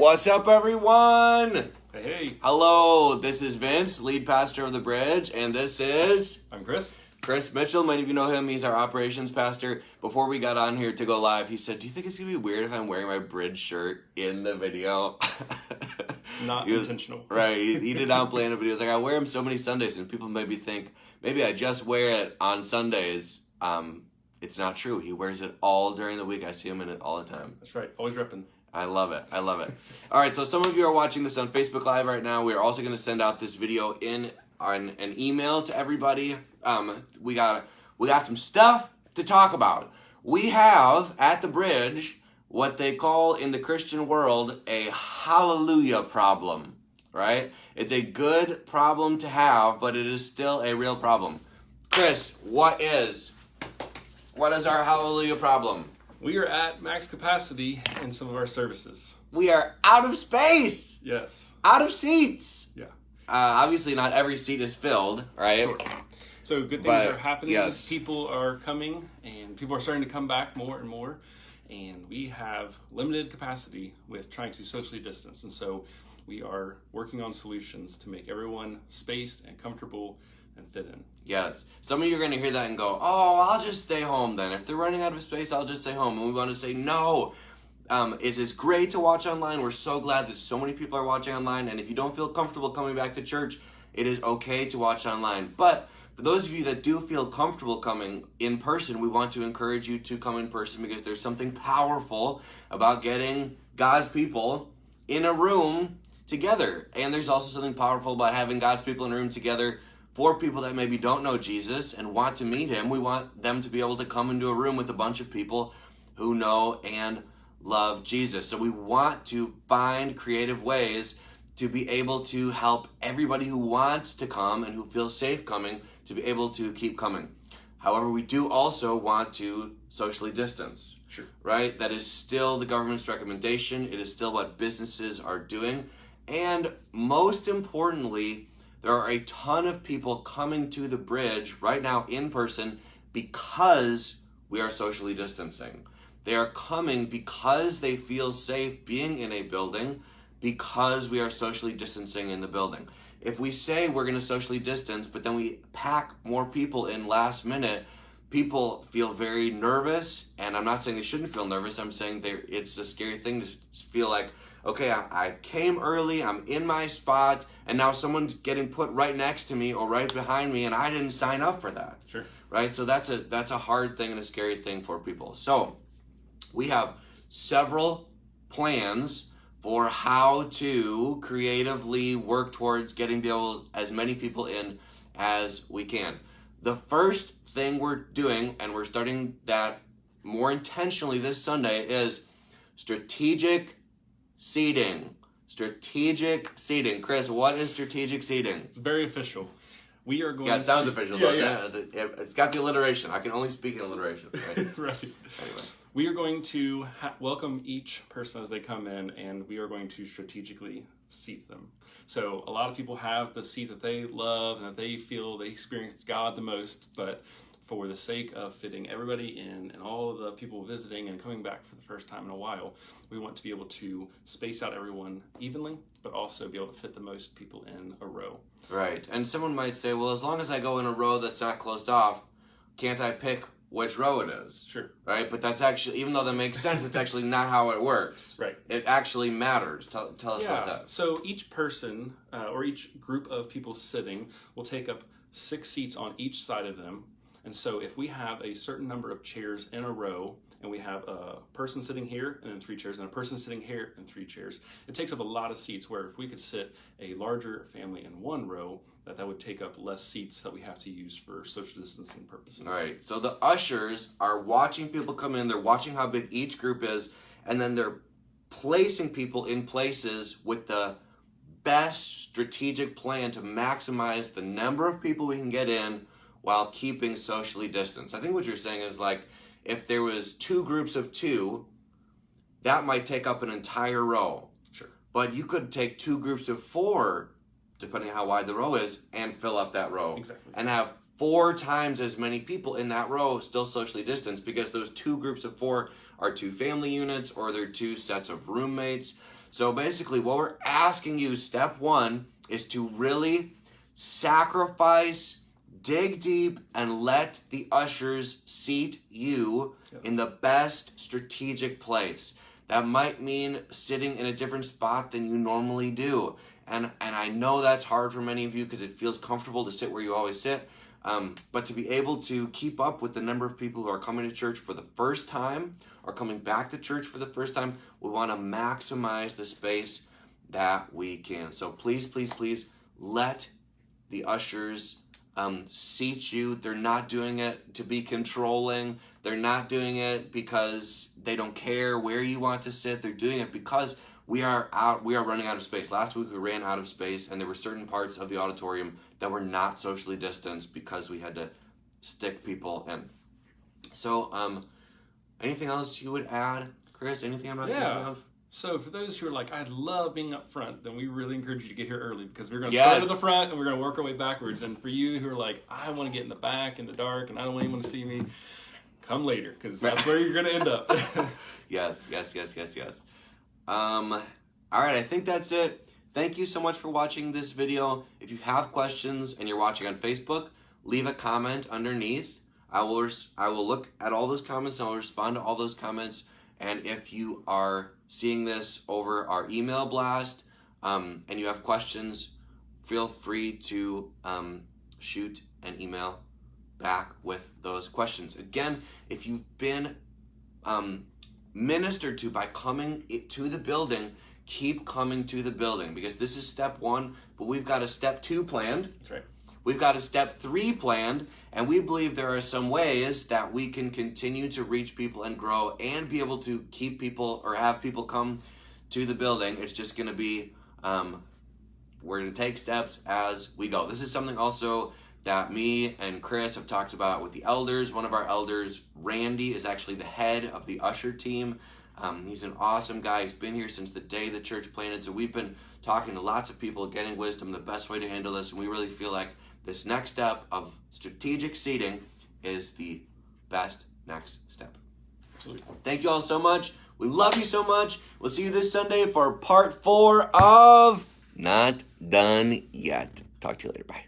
What's up, everyone? Hey. Hello, this is Vince, lead pastor of the Bridge, and this is... I'm Chris. Chris Mitchell. Many of you know him. He's our operations pastor. Before we got on here to go live, he said, do you think it's going to be weird if I'm wearing my Bridge shirt in the video? Not intentional. Right. He did not plan it, but he was like, I wear them so many Sundays, and people maybe think, maybe I just wear it on Sundays. It's not true. He wears it all during the week. I see him in it all the time. That's right. Always repping. I love it. I love it. All right, so some of you are watching this on Facebook Live right now. We are also going to send out this video on an email to everybody. We got some stuff to talk about. We have at the Bridge what they call in the Christian world a hallelujah problem, right? It's a good problem to have, but it is still a real problem. Chris, what is our hallelujah problem? We are at max capacity in some of our services. We are out of space. Yes. Out of seats. Yeah. Obviously, not every seat is filled, right? Sure. So good things are happening. Yes. People are coming, and people are starting to come back more and more. And we have limited capacity with trying to socially distance. And so we are working on solutions to make everyone spaced and comfortable and fit in. Yes. Some of you are going to hear that and go, oh, I'll just stay home then. If they're running out of space, I'll just stay home. And we want to say, no. It is great to watch online. We're so glad that so many people are watching online. And if you don't feel comfortable coming back to church, it is okay to watch online. But for those of you that do feel comfortable coming in person, we want to encourage you to come in person because there's something powerful about getting God's people in a room together. And there's also something powerful about having God's people in a room together for people that maybe don't know Jesus and want to meet him. We want them to be able to come into a room with a bunch of people who know and love Jesus. So we want to find creative ways to be able to help everybody who wants to come and who feels safe coming to be able to keep coming. However, we do also want to socially distance. Sure. Right? That is still the government's recommendation. It is still what businesses are doing. And most importantly, there are a ton of people coming to the Bridge right now in person because we are socially distancing. They are coming because they feel safe being in a building because we are socially distancing in the building. If we say we're going to socially distance, but then we pack more people in last minute, people feel very nervous. And I'm not saying they shouldn't feel nervous. I'm saying it's a scary thing to feel like, okay, I came early, I'm in my spot, and now someone's getting put right next to me or right behind me, and I didn't sign up for that. Sure. Right? So that's a hard thing and a scary thing for people. So we have several plans for how to creatively work towards getting as many people in as we can. The first thing we're doing, and we're starting that more intentionally this Sunday, is strategic seating. Strategic seating. Chris, what is strategic seating? It's very official. We are going it sounds official, though. Yeah. It's got the alliteration. I can only speak in alliteration. Right? Right. Anyway. We are going to welcome each person as they come in, and we are going to strategically seat them. So a lot of people have the seat that they love and that they feel they experience God the most, but for the sake of fitting everybody in and all of the people visiting and coming back for the first time in a while, we want to be able to space out everyone evenly, but also be able to fit the most people in a row. Right. And someone might say, well, as long as I go in a row that's not closed off, can't I pick which row it is? Sure. Right? But that's actually, even though that makes sense, it's actually not how it works. Right. It actually matters. Tell us about that. So each person or each group of people sitting will take up 6 seats on each side of them. And so if we have a certain number of chairs in a row, and we have a person sitting here and then 3 chairs, and a person sitting here and 3 chairs, it takes up a lot of seats, where if we could sit a larger family in one row, that would take up less seats that we have to use for social distancing purposes. All right. So the ushers are watching people come in, they're watching how big each group is, and then they're placing people in places with the best strategic plan to maximize the number of people we can get in while keeping socially distanced. I think what you're saying is, like, if there was 2 groups of 2, that might take up an entire row. Sure. But you could take 2 groups of 4, depending on how wide the row is, and fill up that row. Exactly. And have 4 times as many people in that row still socially distanced, because those 2 groups of 4 are 2 family units, or they're 2 sets of roommates. So basically what we're asking you, step one, is to really sacrifice, dig deep, and let the ushers seat you in the best strategic place. That might mean sitting in a different spot than you normally do. And I know that's hard for many of you because it feels comfortable to sit where you always sit. But to be able to keep up with the number of people who are coming to church for the first time or coming back to church for the first time, we want to maximize the space that we can. So please, please, please let the ushers seat you. They're not doing it to be controlling. They're not doing it because they don't care where you want to sit. They're doing it because we are running out of space. Last week we ran out of space, and there were certain parts of the auditorium that were not socially distanced because we had to stick people in. So, anything else you would add, Chris? Anything I'm not thinking of? So for those who are like, I'd love being up front, then we really encourage you to get here early because we're going to start at the front and we're going to work our way backwards. And for you who are like, I want to get in the back in the dark and I don't want anyone to see me, come later because that's where you're going to end up. Yes. All right, I think that's it. Thank you so much for watching this video. If you have questions and you're watching on Facebook, leave a comment underneath. I will look at all those comments and I'll respond to all those comments. And if you are seeing this over our email blast and you have questions, feel free to shoot an email back with those questions. Again, if you've been ministered to by coming to the building, keep coming to the building because this is step one, but we've got a step 2 planned. That's right. We've got a step 3 planned, and we believe there are some ways that we can continue to reach people and grow and be able to keep people or have people come to the building. It's just going to be, we're going to take steps as we go. This is something also that me and Chris have talked about with the elders. One of our elders, Randy, is actually the head of the usher team. He's an awesome guy. He's been here since the day the church planted. So we've been talking to lots of people, getting wisdom, the best way to handle this. And we really feel like this next step of strategic seating is the best next step. Absolutely. Thank you all so much. We love you so much. We'll see you this Sunday for part 4 of Not Done Yet. Talk to you later. Bye.